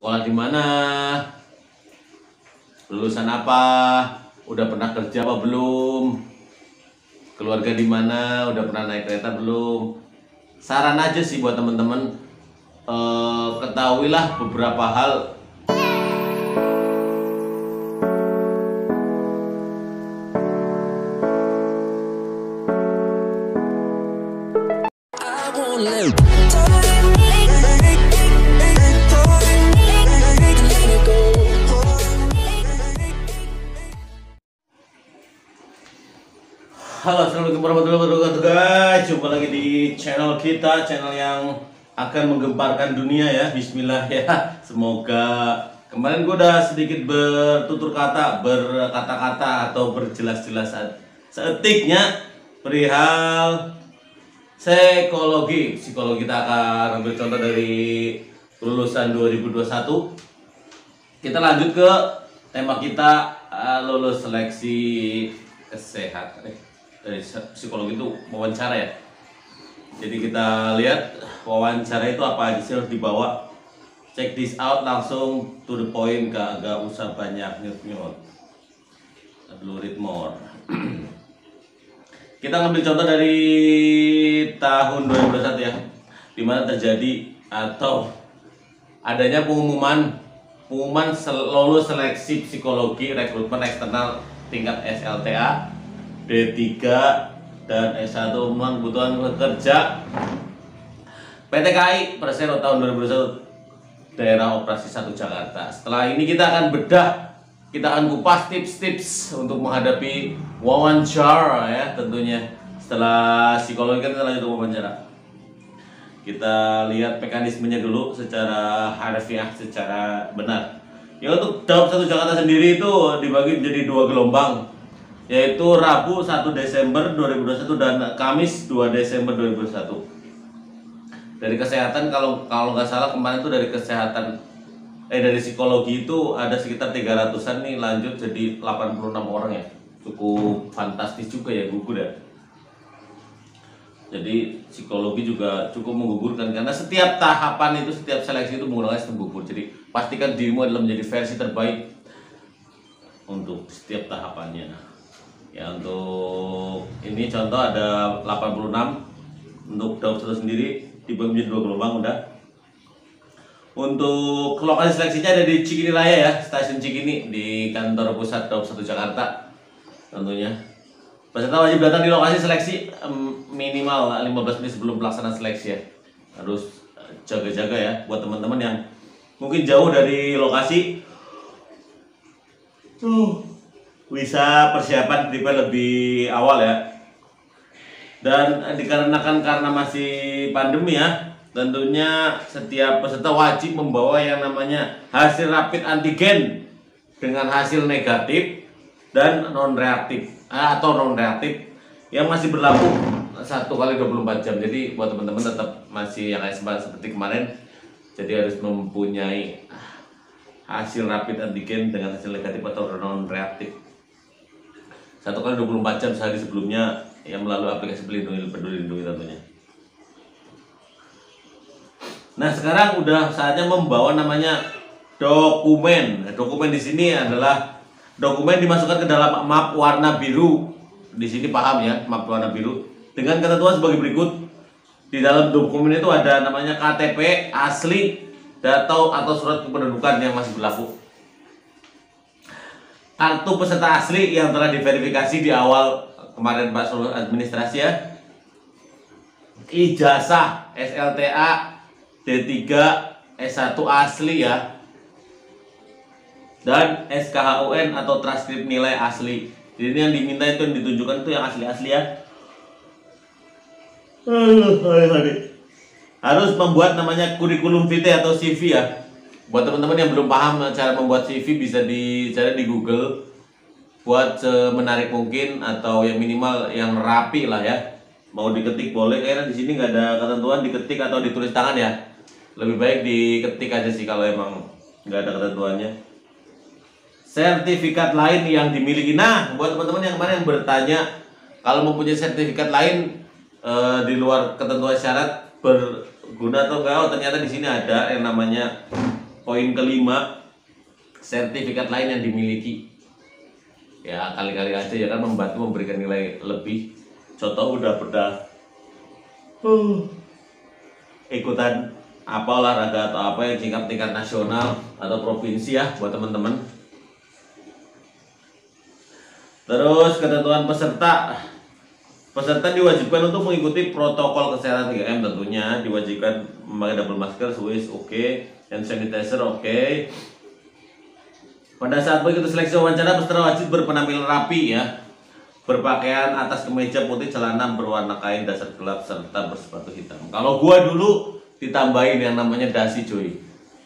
Sekolah di mana? Lulusan apa? Udah pernah kerja apa belum? Keluarga di mana? Udah pernah naik kereta belum? Saran aja sih buat temen-temen, ketahuilah beberapa hal. Halo, assalamualaikum warahmatullahi wabarakatuh guys. Jumpa lagi di channel kita, channel yang akan menggemparkan dunia ya. Bismillah ya. Semoga kemarin gue udah sedikit bertutur kata, berkata-kata atau berjelas-jelas seetiknya perihal psikologi. Psikologi kita akan ambil contoh dari lulusan 2021. Kita lanjut ke tema kita, lulus seleksi kesehatan. Dari psikologi itu wawancara ya. Jadi kita lihat wawancara itu apa aja sih harus dibawa. Check this out, langsung to the point, gak usah banyak nyut-nyut. Read more. Kita ngambil contoh dari tahun 2021 ya, dimana terjadi atau adanya pengumuman lulus seleksi psikologi rekrutmen eksternal tingkat SLTA D3 dan S1 umum kebutuhan kerja PT KAI Persero tahun 2021 daerah operasi 1 Jakarta. Setelah ini kita akan bedah, kita akan kupas tips-tips untuk menghadapi wawancara ya tentunya. Setelah psikologi kita lanjut wawancara. Kita lihat mekanismenya dulu secara harfiah, secara benar. Ya, untuk Daup 1 Jakarta sendiri itu dibagi menjadi 2 gelombang, yaitu Rabu 1 Desember 2021 dan Kamis 2 Desember 2021. Dari kesehatan, kalau nggak salah kemarin itu dari kesehatan dari psikologi itu ada sekitar 300-an nih, lanjut jadi 86 orang ya. Cukup fantastis juga ya, gugur ya. Jadi psikologi juga cukup menggugurkan karena setiap tahapan itu, setiap seleksi itu menggunakan sistem gugur. Jadi pastikan dirimu adalah menjadi versi terbaik untuk setiap tahapannya. Ya, untuk ini contoh ada 86 untuk Daup 1 sendiri dibagi menjadi 2 gelombang udah. Untuk lokasi seleksinya ada di Cikini Raya ya, stasiun Cikini di kantor pusat Daup 1 Jakarta tentunya. Peserta wajib datang di lokasi seleksi minimal 15 menit sebelum pelaksanaan seleksi ya. Harus jaga-jaga ya buat teman-teman yang mungkin jauh dari lokasi. Bisa persiapan prepare lebih awal ya. Dan dikarenakan karena masih pandemi ya, tentunya setiap peserta wajib membawa yang namanya hasil rapid antigen dengan hasil negatif dan non reaktif yang masih berlaku 1 kali 24 jam. Jadi buat teman-teman tetap masih yang seperti kemarin, jadi harus mempunyai hasil rapid antigen dengan hasil negatif atau non reaktif 1 kali 24 jam sehari sebelumnya yang melalui aplikasi Peduli Lindungi tentunya. Nah, sekarang udah saatnya membawa namanya dokumen. Dokumen di sini adalah dokumen dimasukkan ke dalam map warna biru. Di sini paham ya, map warna biru. Dengan ketentuan sebagai berikut. Di dalam dokumen itu ada namanya KTP asli atau surat kependudukan yang masih berlaku. Kartu peserta asli yang telah diverifikasi di awal kemarin Pak seluruh administrasi ya. Ijazah SLTA D3 S1 asli ya. Dan SKHUN atau transkrip nilai asli. Jadi ini yang diminta itu, yang ditunjukkan itu yang asli-asli ya. Harus membuat namanya kurikulum vitae atau CV ya. Buat teman-teman yang belum paham cara membuat CV, bisa dicari di Google. Buat semenarik mungkin atau yang minimal yang rapi lah ya. Mau diketik boleh, karena di sini nggak ada ketentuan diketik atau ditulis tangan ya. Lebih baik diketik aja sih kalau emang nggak ada ketentuannya. Sertifikat lain yang dimiliki. Nah, buat teman-teman yang kemarin yang bertanya kalau mempunyai sertifikat lain di luar ketentuan syarat berguna atau enggak, ternyata di sini ada yang namanya poin kelima, sertifikat lain yang dimiliki. Ya kali-kali aja ya kan, membantu memberikan nilai lebih. Contoh udah ikutan apa olahraga atau apa yang tingkat nasional atau provinsi ya buat teman-teman. Terus ketentuan peserta diwajibkan untuk mengikuti protokol kesehatan 3M, tentunya diwajibkan memakai double masker, Swiss oke, hand sanitizer oke. Pada saat mengikuti seleksi wawancara, peserta wajib berpenampilan rapi ya, berpakaian atas kemeja putih, celana berwarna kain dasar gelap serta bersepatu hitam. Kalau gua dulu ditambahin yang namanya dasi cuy,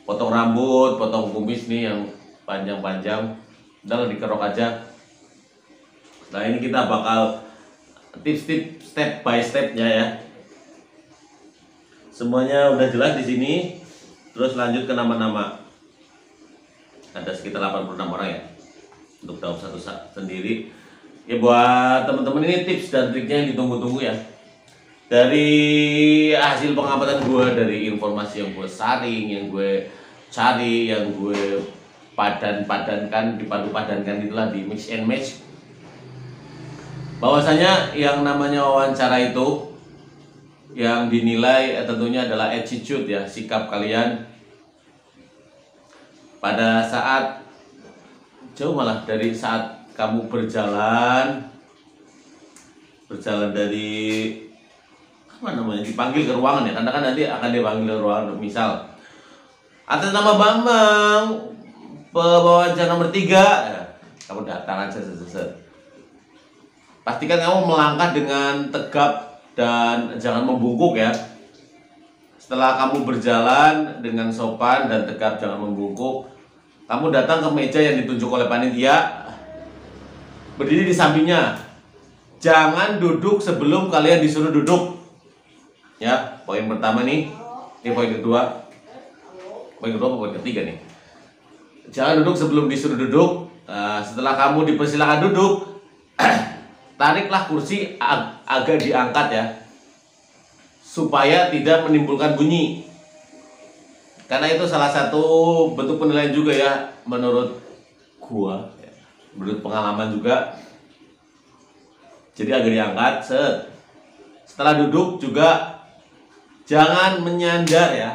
potong rambut, potong kumis nih yang panjang-panjang, udah dikerok aja. Nah ini kita bakal tips-tips step by stepnya ya. Semuanya udah jelas di sini. Terus lanjut ke nama-nama. Ada sekitar 86 orang ya untuk daun satu sendiri. Ya buat teman-teman ini tips dan triknya yang ditunggu-tunggu ya. Dari hasil pengamatan gue, dari informasi yang gue saring, yang gue cari, yang gue dipadu-padankan itulah di mix and match. Bahwasanya yang namanya wawancara itu yang dinilai tentunya adalah attitude ya, sikap kalian pada saat jauh, malah dari saat kamu berjalan dari apa namanya, dipanggil ke ruangan ya, karena kan nanti akan dipanggil ke ruangan, misal atas nama Bambang pewawancara nomor 3 ya, kamu datang aja set. Pastikan kamu melangkah dengan tegap dan jangan membungkuk ya. Setelah kamu berjalan dengan sopan dan tegap, jangan membungkuk, kamu datang ke meja yang ditunjuk oleh panitia, berdiri di sampingnya. Jangan duduk sebelum kalian disuruh duduk. Ya, poin pertama nih. Ini poin kedua. Poin kedua atau poin ketiga nih. Jangan duduk sebelum disuruh duduk. Setelah kamu dipersilakan duduk, tariklah kursi agak diangkat ya, supaya tidak menimbulkan bunyi. Karena itu salah satu bentuk penilaian juga ya, menurut gua, ya, menurut pengalaman juga. Jadi agak diangkat, set. Setelah duduk juga jangan menyandar ya,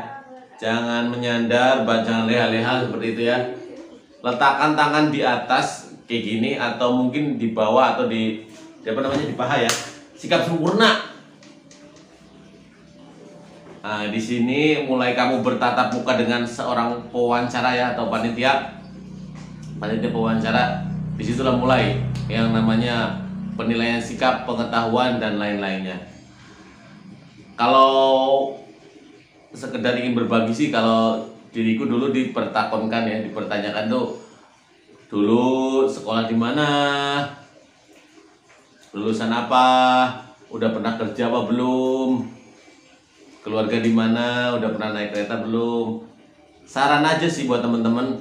jangan menyandar, jangan leha-leha seperti itu ya. Letakkan tangan di atas kayak gini, atau mungkin di bawah atau di paha ya. Sikap sempurna. Nah, di sini mulai kamu bertatap muka dengan seorang pewawancara ya, atau panitia pewawancara. Disitulah mulai yang namanya penilaian sikap, pengetahuan dan lain-lainnya. Kalau sekedar ingin berbagi sih, kalau diriku dulu dipertanyakan tuh, dulu sekolah di mana, lulusan apa, udah pernah kerja apa belum, keluarga di mana, udah pernah naik kereta belum. Saran aja sih buat temen-temen,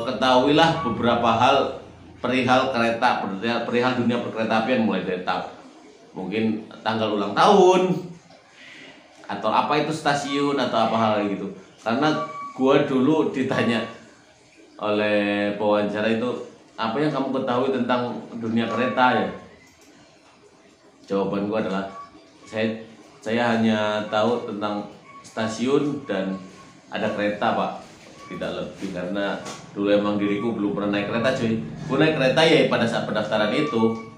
ketahuilah beberapa hal perihal kereta, perihal dunia perkeretaapian, mulai dari mungkin tanggal ulang tahun, atau apa itu stasiun, atau apa hal gitu. Karena gua dulu ditanya oleh pewawancara itu, apa yang kamu ketahui tentang dunia kereta ya? Jawaban gua adalah, saya hanya tahu tentang stasiun dan ada kereta pak, tidak lebih. Karena dulu emang diriku belum pernah naik kereta cuy. Gue naik kereta ya pada saat pendaftaran itu.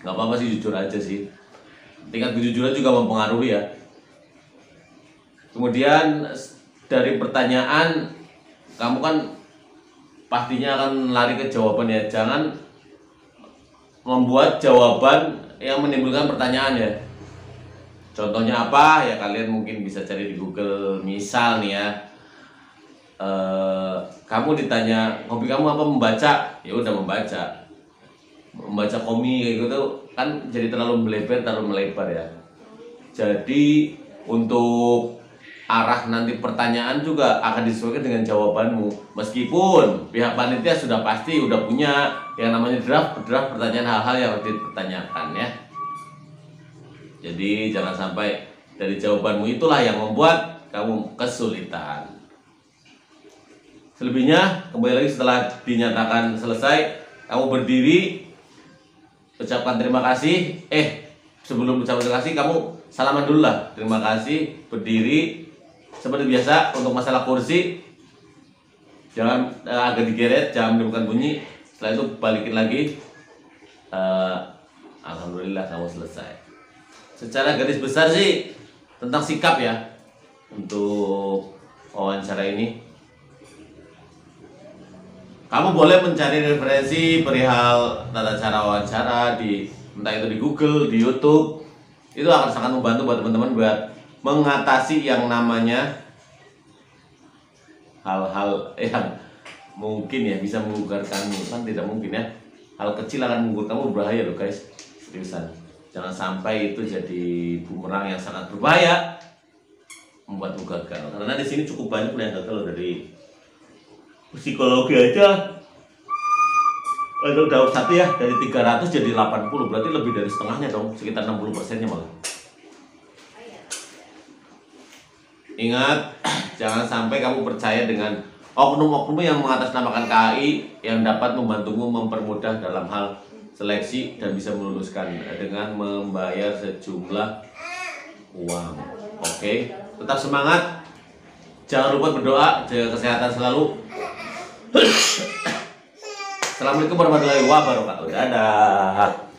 Gak apa-apa sih, jujur aja sih. Tingkat kejujuran juga mempengaruhi ya. Kemudian dari pertanyaan, kamu kan pastinya akan lari ke jawaban ya. Jangan membuat jawaban yang menimbulkan pertanyaan ya. Contohnya apa ya, kalian mungkin bisa cari di Google. Misal nih ya, kamu ditanya hobi kamu apa, membaca, ya udah membaca komik kayak gitu kan, jadi terlalu melebar ya. Jadi untuk arah nanti pertanyaan juga akan disesuaikan dengan jawabanmu, meskipun pihak panitia sudah pasti udah punya yang namanya draft pertanyaan, hal-hal yang harus dipertanyakan ya. Jadi jangan sampai dari jawabanmu itulah yang membuat kamu kesulitan. Selebihnya kembali lagi setelah dinyatakan selesai, kamu berdiri, ucapkan terima kasih. Sebelum ucapkan terima kasih, kamu salaman dulu lah. Terima kasih, berdiri. Seperti biasa untuk masalah kursi, jangan agak digeret, jangan menimbulkan bunyi. Setelah itu balikin lagi. Alhamdulillah kamu selesai. Secara garis besar sih tentang sikap ya untuk wawancara ini. Kamu boleh mencari referensi perihal tata cara wawancara di entah itu di Google, di YouTube. Itu akan sangat membantu buat teman-teman buat mengatasi yang namanya hal-hal yang mungkin ya bisa menggugurkan kamu. Kan tidak mungkin ya. Hal kecil akan menggugurkan kamu, berbahaya loh guys. Seriusan. Jangan sampai itu jadi bumerang yang sangat berbahaya membuatmu gagal. Karena di sini cukup banyak yang gagal dari psikologi aja. Untuk daun satu ya, dari 300 jadi 80, berarti lebih dari setengahnya dong, sekitar 60%-nya malah. Ingat, jangan sampai kamu percaya dengan oknum-oknum yang mengatasnamakan KAI yang dapat membantumu mempermudah dalam hal seleksi dan bisa meluluskan dengan membayar sejumlah uang. Oke, tetap semangat. Jangan lupa berdoa, jaga kesehatan selalu. Assalamualaikum warahmatullahi wabarakatuh. Dadah.